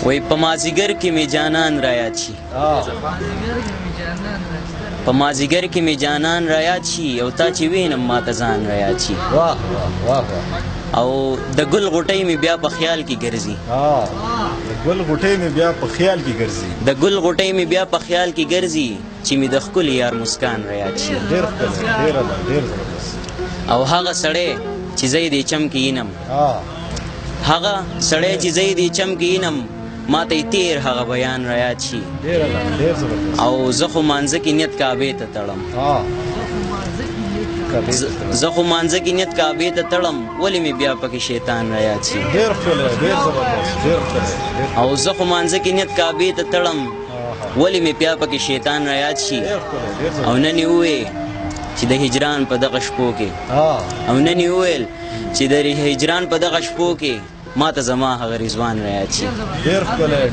وای په مازیګر کې می جانان را یاد شي په مازیګر کې می جانان را یاد شي او تا چې وینم ماته ځان را یاد شي واه واه او د ګل غوټۍ می بیا په خیال کې ګرځي د ګل غوټۍ می بیا په خیال کې ګرځي د ګل غوټۍ می بیا په خیال کې ګرځي چې می د ښکلي یار مسکان را یاد شي ډېر ښکلی ډېر زبردست او هغه سړی چې زه یې د چم کې ینم هغه سړی چې زه یې د چم کې ینم ما ته تیر هغه بیان را یاد شي ډېر زبردست او زه خو مانځه کې نیت کعبې ته تړم زه خو مانځه کې نیت کعبې ته تړم ولې مې بیا پکې شیطان را یاد شي ډېر ښکلی ډېر زبردست ډېر ښکلی او زه خو مانځه کې نیت کعبې ته تړم ولې مې بیا پکې شیطان را یاد شي او نن یې ووې چې د هجران په دغه شپو کې او نن یې وویل چې د هجران په دغه شپو کې ما ته زما هغه رضوان را یاد شي ډېر ښکلی